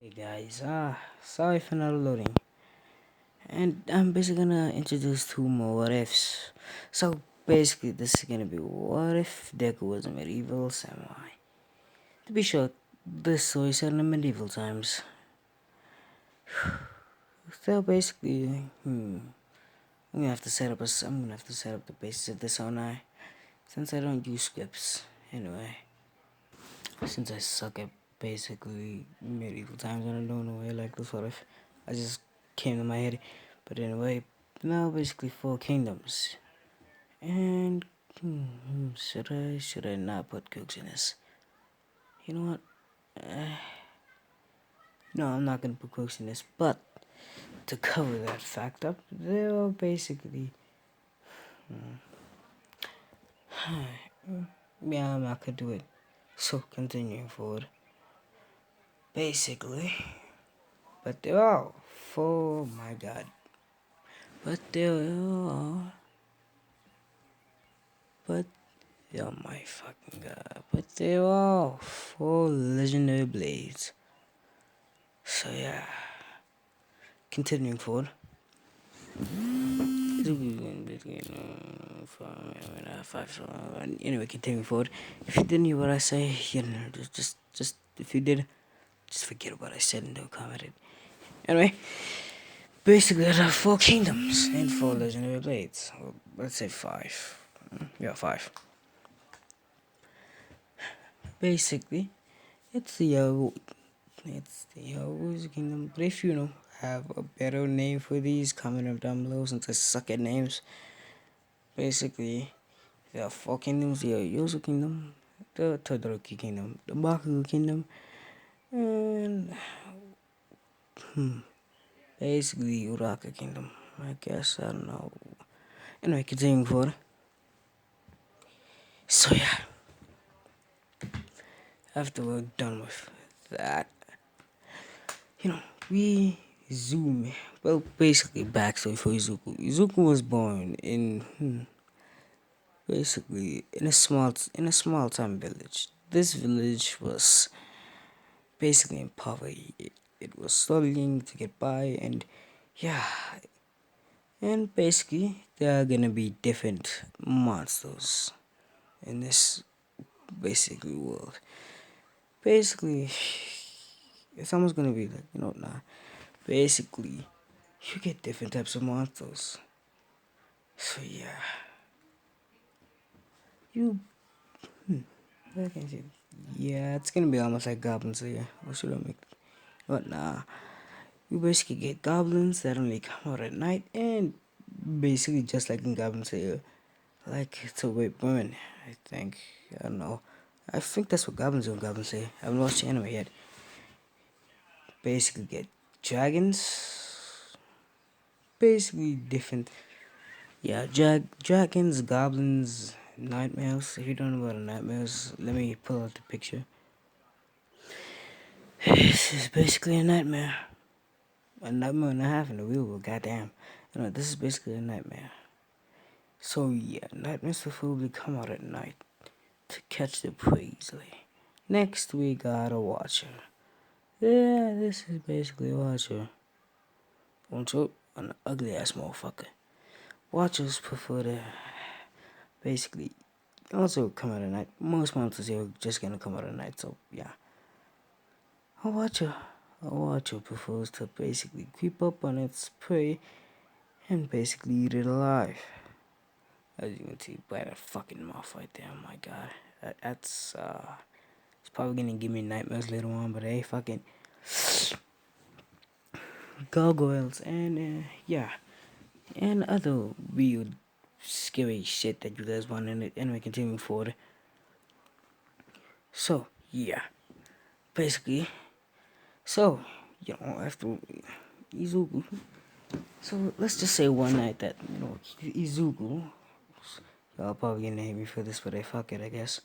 Hey guys, sorry for not loading. And I'm basically gonna introduce two more what ifs. So basically, this is gonna be what if Deku was a medieval samurai. To be short, this story set in the medieval times. So basically, I'm gonna have to set up the basis of this, aren't I? Since I don't use scripts. Anyway, since I suck at basically medieval times and I don't know where like this what if, I just came to my head. But anyway, now basically four kingdoms. And should I not put cooks in this? You know what? No, I'm not gonna put cooks in this. But to cover that fact up, there are basically yeah, I'm not gonna do it. So continuing forward, basically, but there are four. My God, but there are, but oh my fucking God, but there are four legendary blades. So yeah, continuing forward. Anyway, continuing forward. If you didn't hear what I say, just if you did, just forget what I said and don't comment it. Anyway, basically, there are four kingdoms and four legendary blades. Well, let's say five. Yeah, five. Basically, it's the Yahoo's kingdom. But if you know have a better name for these, comment them down below since I suck at names. Basically, there are four kingdoms: the Yosu Kingdom, the Todoroki Kingdom, the Bakugo Kingdom, and basically Uraka Kingdom. I guess I don't know. Anyway, continuing forward. So yeah, after we're done with that, you know, we zoom. Well, basically backstory for Izuku. Izuku was born in basically in a small town village. This village was basically in poverty. It was struggling to get by, and yeah, and basically there are gonna be different monsters in this basically world. Basically, someone's gonna be like, nah. Basically, you get different types of monsters. So yeah, you. I can say, yeah, it's gonna be almost like goblins here. What should I make? But nah, you basically get goblins that only come out at night, and basically just like in goblins here, like to rape women. I think I don't know. I think that's what goblins do in goblins here. I haven't watched the anime yet. Basically get dragons. Basically different. Yeah, dragons, goblins, nightmares. If you don't know about nightmares, let me pull out the picture. This is basically a nightmare. A nightmare and a half in the real world, goddamn. This is basically a nightmare. So yeah, nightmares will probably come out at night to catch the prey easily. Next we got a watcher. Yeah, this is basically a watcher. Also, an ugly ass motherfucker. Watchers prefer to basically also come out at night. Most monsters here are just gonna come out at night, so yeah. A watcher. A watcher prefers to basically creep up on its prey and basically eat it alive. As you can see by that fucking mouth right there, oh my god. That's it's probably gonna give me nightmares later on, but hey, fucking gargoyles and yeah, and other weird, scary shit that you guys want in it. Anyway, continuing forward. So yeah, basically, so after Izuku, so let's just say one night that Izuku, y'all probably gonna hate me for this, but I fuck it, I guess.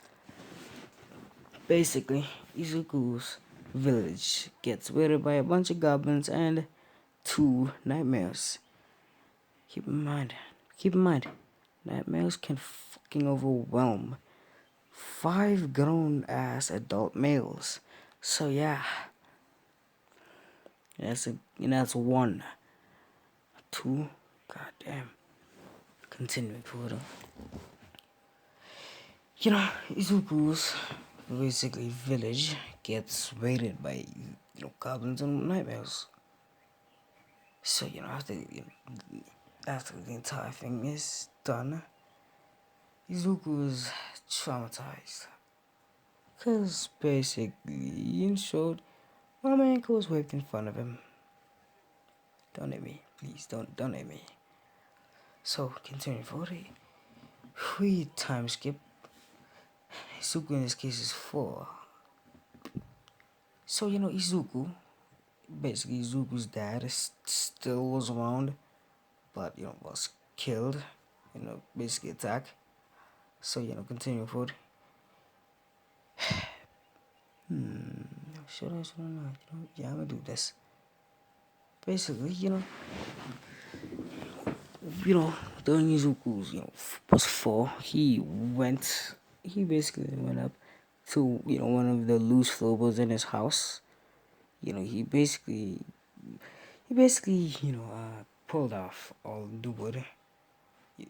Basically, Izuku's village gets raided by a bunch of goblins and two nightmares. Keep in mind, keep in mind, nightmares can fucking overwhelm five grown ass adult males. So yeah, That's one. Two. God damn. Continuing further. Izuku's basically village gets raided by goblins and nightmares. So after the entire thing is done, Izuku is traumatized. Cause basically, in short, my man was raped in front of him. Don't hit me, please. Don't hit me. So continuing forward, we time skip. Izuku in this case is 4. So Izuku, basically Izuku's dad still was around, but was killed. Basically attacked. So continuing forward. Should I not? Yeah, I'm gonna do this. Basically, during Izuku's, was 4, he basically went up to, one of the loose floorboards in his house. He basically, pulled off all the wood.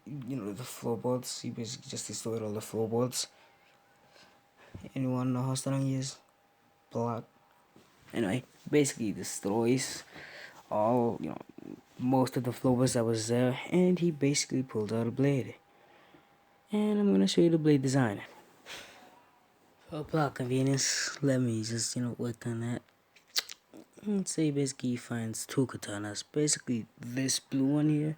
The floorboards. He basically just destroyed all the floorboards. Anyone know how strong he is? Block. Anyway, basically destroys all, most of the floorboards that was there, and he basically pulled out a blade. And I'm gonna show you the blade design. For plot convenience, let me just, work on that. Let's say basically he finds 2 katanas. Basically this blue one here.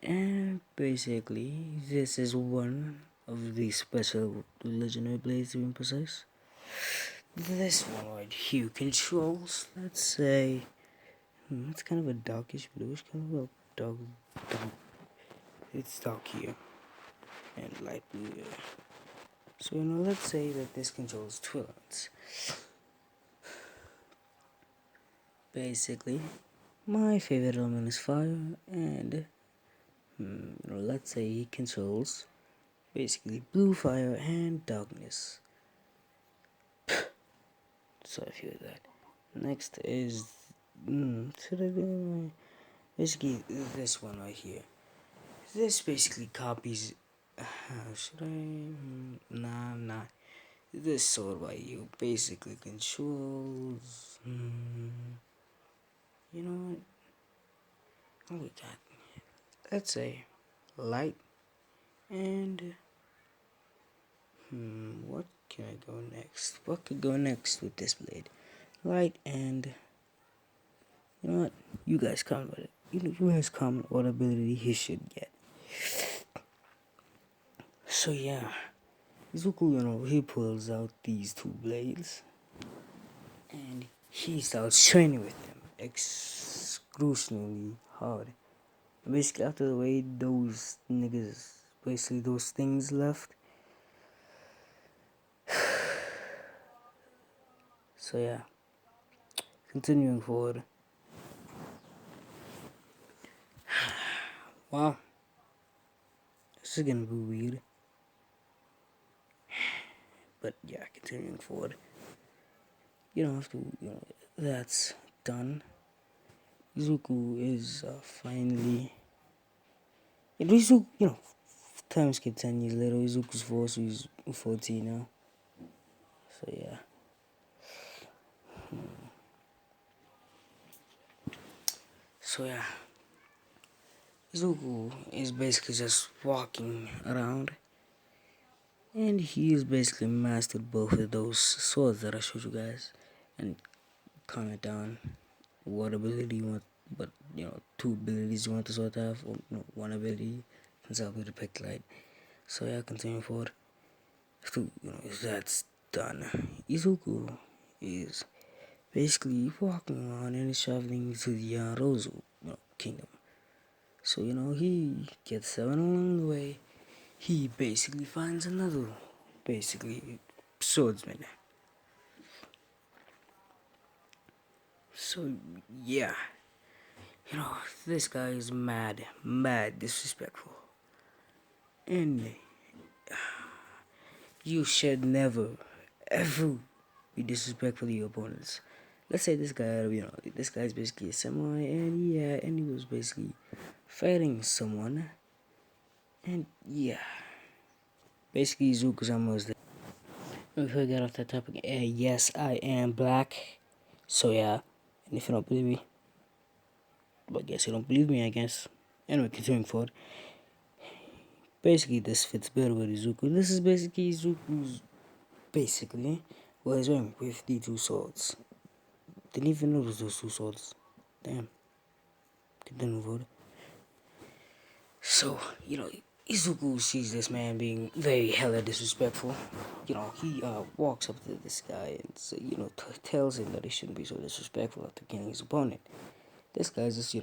And basically this is one of the special legendary blades to be precise. This one right here controls, let's say, it's kind of a darkish bluish, kind of a dark. It's dark here and light blue here. So let's say that this controls 2 elements. Basically, my favorite element is fire, and let's say he controls basically blue fire and darkness. So I feel that. Next is should I do basically this one right here. This basically copies. Should I? Nah. This sword right here basically controls. You know what? Oh, we got. Let's say light and what can I go next? What could go next with this blade? Light and you know what? You guys comment with it. You guys comment what ability he should get. So yeah, Izuku, he pulls out these 2 blades and he starts training with them excruciatingly hard. And basically, after the way those niggas, basically those things left. So yeah, continuing forward. Wow, this is gonna be weird. But yeah, continuing forward. After that's done, Izuku is finally. Izuku, time skip 10 years later. Izuku's 4, so he's 14 now. So yeah. So yeah. Izuku is basically just walking around. And he has basically mastered both of those swords that I showed you guys. And comment down what ability you want, but 2 abilities you want the sword to have, or 1 ability, since I'll be the pick light. So yeah, continue forward. If that's done, Izuku is basically walking around and is traveling to the Rozu kingdom. So he gets 7 along the way. He basically finds another, basically swordsman. So yeah, this guy is mad disrespectful, and you should never, ever be disrespectful to your opponents. let's say this guy, this guy's basically a samurai, and yeah, and he was basically fighting someone, and yeah, basically Izuku-sama was there. Before we get off that topic, yes, I am black, so yeah, and if you don't believe me, well, I guess you don't believe me, I guess. Anyway, continuing forward. Basically, this fits better with Izuku. This is basically Izuku's, basically, what he's wearing with the two swords. Didn't even notice those two swords. Damn. Continuing forward. So, Izuku sees this man being very hella disrespectful. He walks up to this guy and, tells him that he shouldn't be so disrespectful after killing his opponent. This guy just,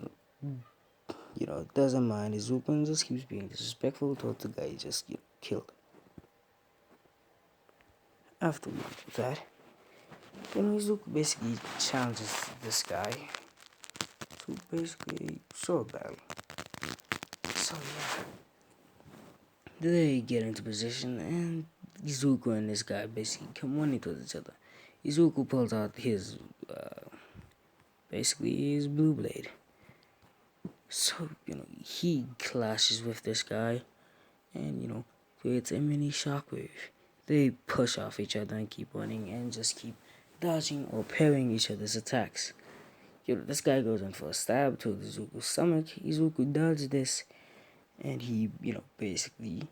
doesn't mind Izuku and just keeps being disrespectful towards the guy he just, killed. After that, Izuku basically challenges this guy to basically a sword battle. So yeah, they get into position and Izuku and this guy basically come running towards each other. Izuku pulls out his, basically his blue blade. So, he clashes with this guy and, creates a mini shockwave. They push off each other and keep running and just keep dodging or parrying each other's attacks. This guy goes in for a stab to Izuku's stomach. Izuku dodges this and he, basically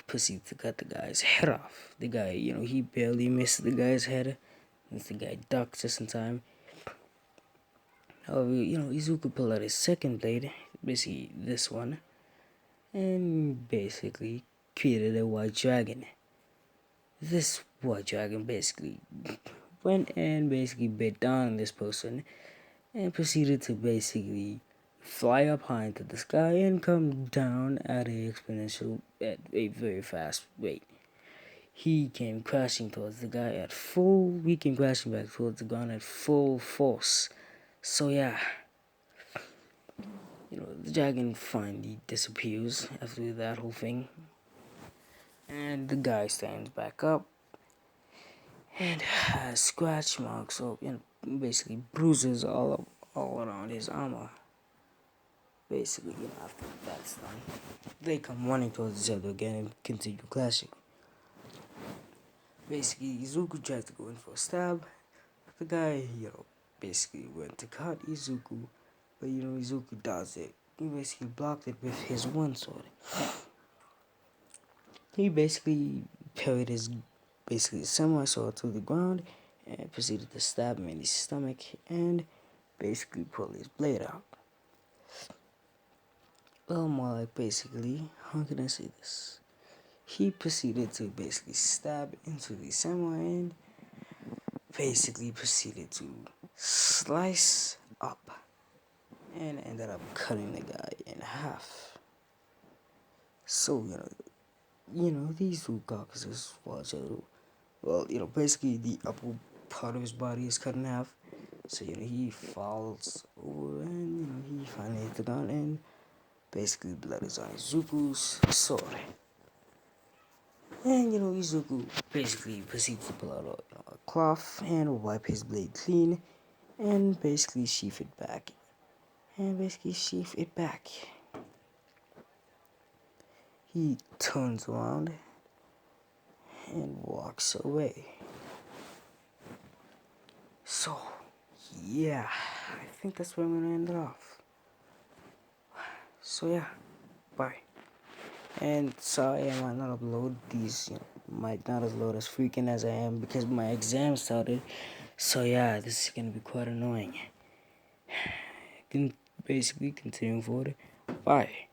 proceeds to cut the guy's head off. The guy, he barely missed the guy's head. The guy ducks just in time. However, Izuku pulled out his second blade, basically this one, and basically created a white dragon. This white dragon basically went and basically bit down on this person and proceeded to basically fly up high into the sky and come down at a very fast rate. He came crashing towards the guy we came crashing back towards the ground at full force. So yeah, the dragon finally disappears after that whole thing. And the guy stands back up and has scratch marks or basically bruises all around his armor. Basically, after that's done, they come running towards each other again and continue clashing. Basically, Izuku tried to go in for a stab. The guy, basically went to cut Izuku, but Izuku does it. He basically blocked it with his one sword. He basically parried his samurai sword to the ground and proceeded to stab him in his stomach and basically pull his blade out. Well, more like basically, how can I say this? He proceeded to basically stab into the samurai and basically proceeded to slice up and ended up cutting the guy in half. So, these two carcasses watch out. Well, basically the upper part of his body is cut in half. So, he falls over and, he finally hits the ground and basically blood is on Izuku's sword. And, Izuku basically proceeds to pull out a cloth and wipe his blade clean and basically sheath it back. He turns around and walks away. So, yeah, I think that's where I'm gonna end it off. So, yeah, bye. And sorry I might not upload these, might not upload as frequent as I am because my exam started. So, yeah, this is gonna be quite annoying. Basically, continuing forward, bye.